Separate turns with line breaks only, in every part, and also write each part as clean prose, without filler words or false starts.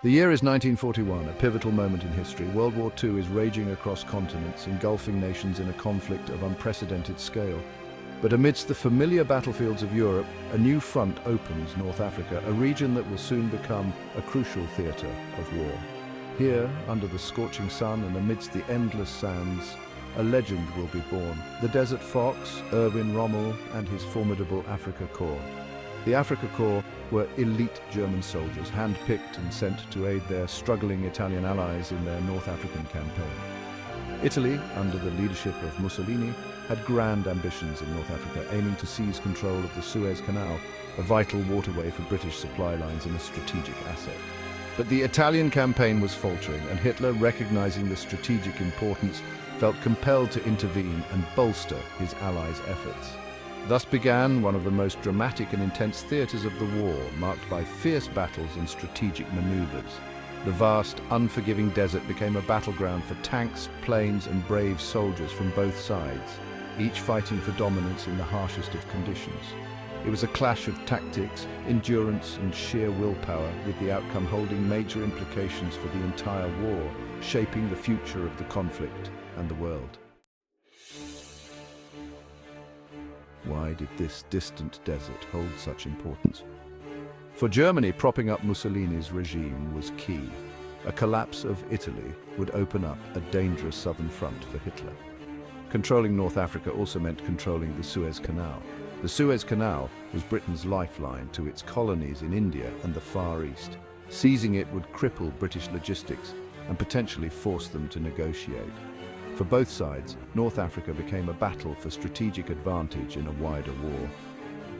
The year is 1941, a pivotal moment in history. World War II is raging across continents, engulfing nations in a conflict of unprecedented scale. But amidst the familiar battlefields of Europe, a new front opens North Africa, a region that will soon become a crucial theatre of war. Here, under the scorching sun and amidst the endless sands, a legend will be born. The Desert Fox, Erwin Rommel, and his formidable Afrika Korps. The Afrika Korps were elite German soldiers, hand-picked and sent to aid their struggling Italian allies in their North African campaign. Italy, under the leadership of Mussolini, had grand ambitions in North Africa, aiming to seize control of the Suez Canal, a vital waterway for British supply lines and a strategic asset. But the Italian campaign was faltering, and Hitler, recognizing the strategic importance, felt compelled to intervene and bolster his allies' efforts. Thus began one of the most dramatic and intense theatres of the war, marked by fierce battles and strategic maneuvers. The vast, unforgiving desert became a battleground for tanks, planes, and brave soldiers from both sides, each fighting for dominance in the harshest of conditions. It was a clash of tactics, endurance, and sheer willpower, with the outcome holding major implications for the entire war, shaping the future of the conflict and the world. Why did this distant desert hold such importance? For Germany, propping up Mussolini's regime was key. A collapse of Italy would open up a dangerous southern front for Hitler. Controlling North Africa also meant controlling the Suez Canal. The Suez Canal was Britain's lifeline to its colonies in India and the Far East. Seizing it would cripple British logistics and potentially force them to negotiate. For both sides, North Africa became a battle for strategic advantage in a wider war.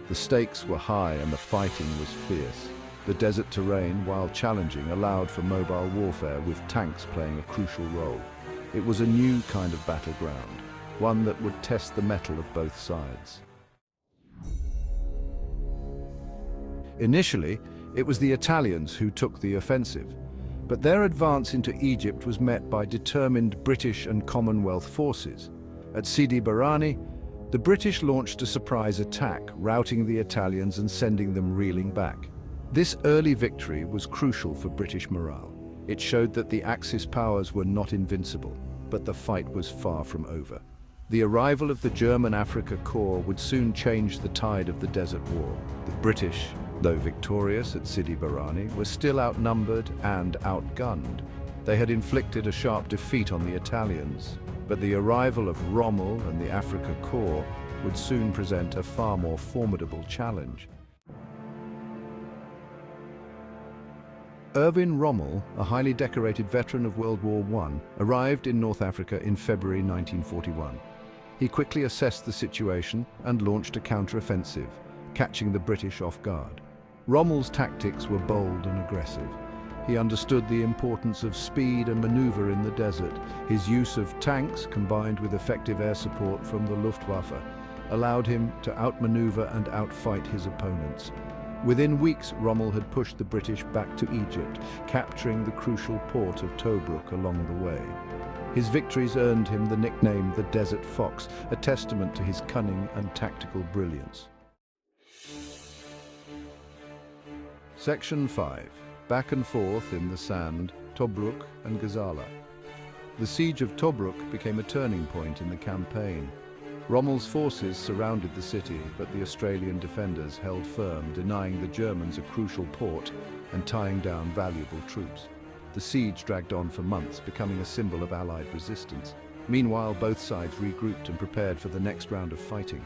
The stakes were high and the fighting was fierce. The desert terrain, while challenging, allowed for mobile warfare, with tanks playing a crucial role. It was a new kind of battleground, one that would test the mettle of both sides. Initially, it was the Italians who took the offensive, but their advance into Egypt was met by determined British and Commonwealth forces. At Sidi Barrani, the British launched a surprise attack, routing the Italians and sending them reeling back. This early victory was crucial for British morale. It showed that the Axis powers were not invincible, but the fight was far from over. The arrival of the German Afrika Korps would soon change the tide of the Desert War. The British, though victorious at Sidi Barrani, were still outnumbered and outgunned. They had inflicted a sharp defeat on the Italians, but the arrival of Rommel and the Afrika Korps would soon present a far more formidable challenge. Erwin Rommel, a highly decorated veteran of World War I, arrived in North Africa in February 1941. He quickly assessed the situation and launched a counter-offensive, catching the British off guard. Rommel's tactics were bold and aggressive. He understood the importance of speed and maneuver in the desert. His use of tanks, combined with effective air support from the Luftwaffe, allowed him to outmaneuver and outfight his opponents. Within weeks, Rommel had pushed the British back to Egypt, capturing the crucial port of Tobruk along the way. His victories earned him the nickname the Desert Fox, a testament to his cunning and tactical brilliance. Section 5. Back and forth in the sand, Tobruk and Gazala. The siege of Tobruk became a turning point in the campaign. Rommel's forces surrounded the city, but the Australian defenders held firm, denying the Germans a crucial port and tying down valuable troops. The siege dragged on for months, becoming a symbol of Allied resistance. Meanwhile, both sides regrouped and prepared for the next round of fighting.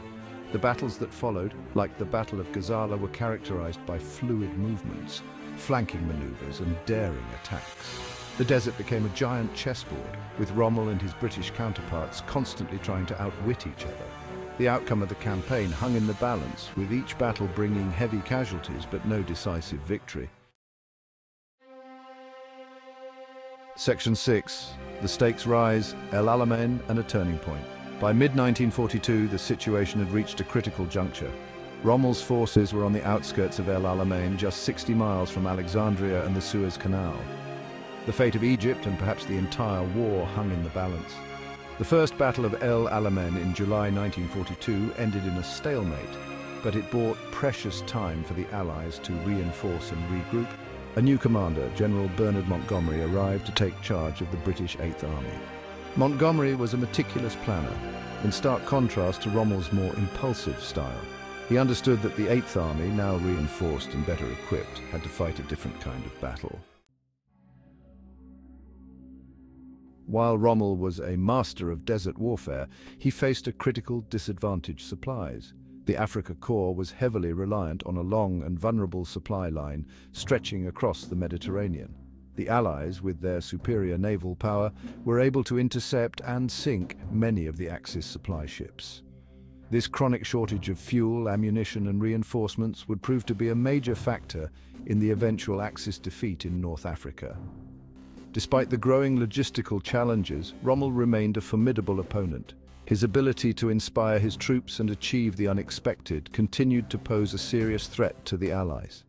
The battles that followed, like the Battle of Gazala, were characterized by fluid movements, flanking maneuvers, and daring attacks. The desert became a giant chessboard, with Rommel and his British counterparts constantly trying to outwit each other. The outcome of the campaign hung in the balance, with each battle bringing heavy casualties but no decisive victory. Section 6. The stakes rise, El Alamein, and a turning point. By mid-1942, the situation had reached a critical juncture. Rommel's forces were on the outskirts of El Alamein, just 60 miles from Alexandria and the Suez Canal. The fate of Egypt and perhaps the entire war hung in the balance. The First Battle of El Alamein in July 1942 ended in a stalemate, but it bought precious time for the Allies to reinforce and regroup. A new commander, General Bernard Montgomery, arrived to take charge of the British Eighth Army. Montgomery was a meticulous planner, in stark contrast to Rommel's more impulsive style. He understood that the Eighth Army, now reinforced and better equipped, had to fight a different kind of battle. While Rommel was a master of desert warfare, he faced a critical disadvantage: supplies. The Afrika Korps was heavily reliant on a long and vulnerable supply line stretching across the Mediterranean. The Allies, with their superior naval power, were able to intercept and sink many of the Axis supply ships. This chronic shortage of fuel, ammunition and reinforcements would prove to be a major factor in the eventual Axis defeat in North Africa. Despite the growing logistical challenges, Rommel remained a formidable opponent. His ability to inspire his troops and achieve the unexpected continued to pose a serious threat to the Allies.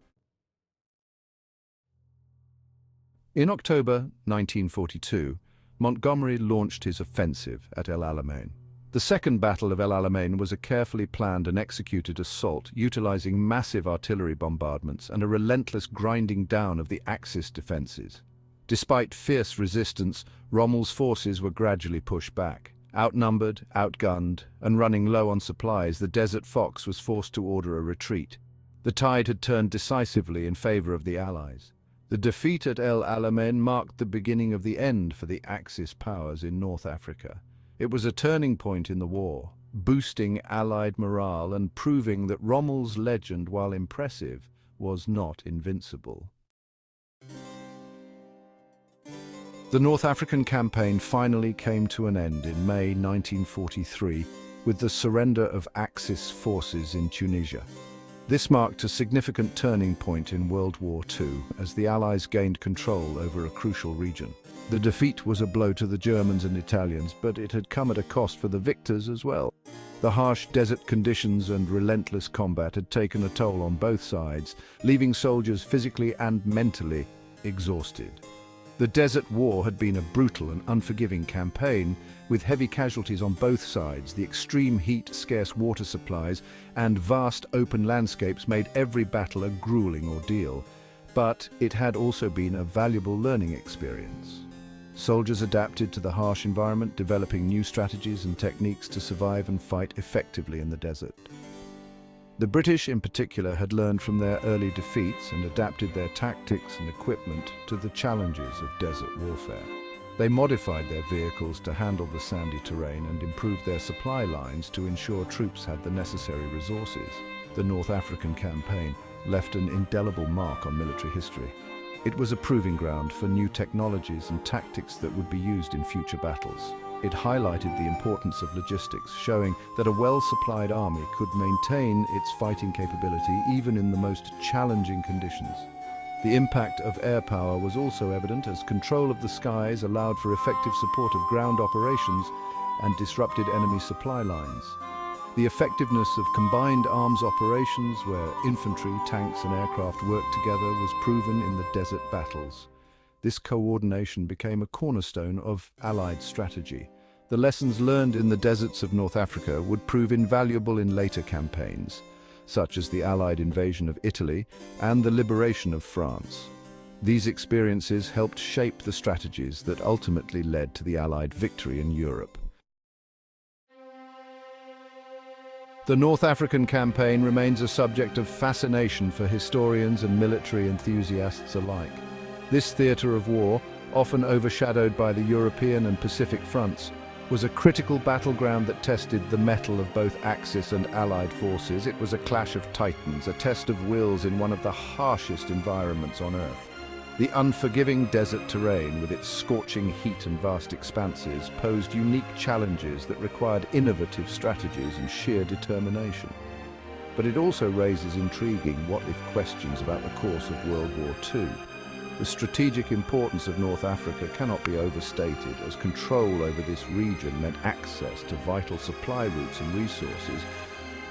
In October 1942, Montgomery launched his offensive at El Alamein. The Second Battle of El Alamein was a carefully planned and executed assault utilizing massive artillery bombardments and a relentless grinding down of the Axis defenses. Despite fierce resistance, Rommel's forces were gradually pushed back. Outnumbered, outgunned, and running low on supplies, the Desert Fox was forced to order a retreat. The tide had turned decisively in favor of the Allies. The defeat at El Alamein marked the beginning of the end for the Axis powers in North Africa. It was a turning point in the war, boosting Allied morale and proving that Rommel's legend, while impressive, was not invincible. The North African campaign finally came to an end in May 1943 with the surrender of Axis forces in Tunisia. This marked a significant turning point in World War II as the Allies gained control over a crucial region. The defeat was a blow to the Germans and Italians, but it had come at a cost for the victors as well. The harsh desert conditions and relentless combat had taken a toll on both sides, leaving soldiers physically and mentally exhausted. The Desert War had been a brutal and unforgiving campaign, with heavy casualties on both sides. The extreme heat, scarce water supplies, and vast open landscapes made every battle a grueling ordeal. But it had also been a valuable learning experience. Soldiers adapted to the harsh environment, developing new strategies and techniques to survive and fight effectively in the desert. The British in particular had learned from their early defeats and adapted their tactics and equipment to the challenges of desert warfare. They modified their vehicles to handle the sandy terrain and improved their supply lines to ensure troops had the necessary resources. The North African campaign left an indelible mark on military history. It was a proving ground for new technologies and tactics that would be used in future battles. It highlighted the importance of logistics, showing that a well-supplied army could maintain its fighting capability even in the most challenging conditions. The impact of air power was also evident, as control of the skies allowed for effective support of ground operations and disrupted enemy supply lines. The effectiveness of combined arms operations, where infantry, tanks and aircraft worked together, was proven in the desert battles. This coordination became a cornerstone of Allied strategy. The lessons learned in the deserts of North Africa would prove invaluable in later campaigns, such as the Allied invasion of Italy and the liberation of France. These experiences helped shape the strategies that ultimately led to the Allied victory in Europe. The North African campaign remains a subject of fascination for historians and military enthusiasts alike. This theatre of war, often overshadowed by the European and Pacific fronts, was a critical battleground that tested the mettle of both Axis and Allied forces. It was a clash of titans, a test of wills in one of the harshest environments on Earth. The unforgiving desert terrain, with its scorching heat and vast expanses, posed unique challenges that required innovative strategies and sheer determination. But it also raises intriguing what-if questions about the course of World War II. The strategic importance of North Africa cannot be overstated, as control over this region meant access to vital supply routes and resources.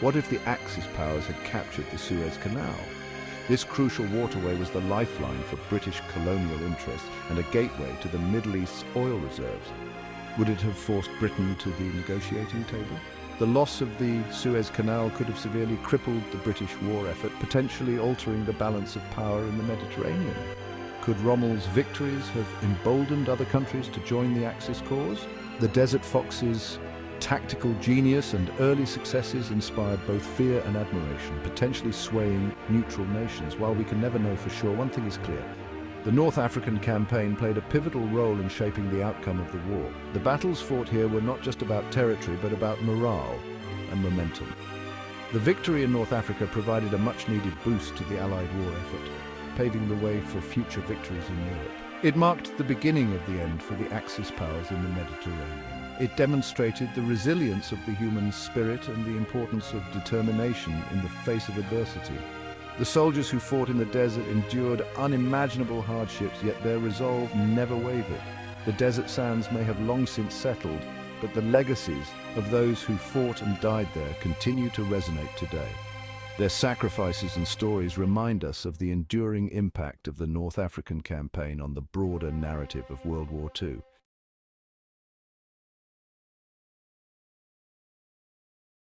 What if the Axis powers had captured the Suez Canal? This crucial waterway was the lifeline for British colonial interests and a gateway to the Middle East's oil reserves. Would it have forced Britain to the negotiating table? The loss of the Suez Canal could have severely crippled the British war effort, potentially altering the balance of power in the Mediterranean. Could Rommel's victories have emboldened other countries to join the Axis cause? The Desert Fox's tactical genius and early successes inspired both fear and admiration, potentially swaying neutral nations. While we can never know for sure, one thing is clear. The North African campaign played a pivotal role in shaping the outcome of the war. The battles fought here were not just about territory, but about morale and momentum. The victory in North Africa provided a much-needed boost to the Allied war effort, paving the way for future victories in Europe. It marked the beginning of the end for the Axis powers in the Mediterranean. It demonstrated the resilience of the human spirit and the importance of determination in the face of adversity. The soldiers who fought in the desert endured unimaginable hardships, yet their resolve never wavered. The desert sands may have long since settled, but the legacies of those who fought and died there continue to resonate today. Their sacrifices and stories remind us of the enduring impact of the North African campaign on the broader narrative of World War II.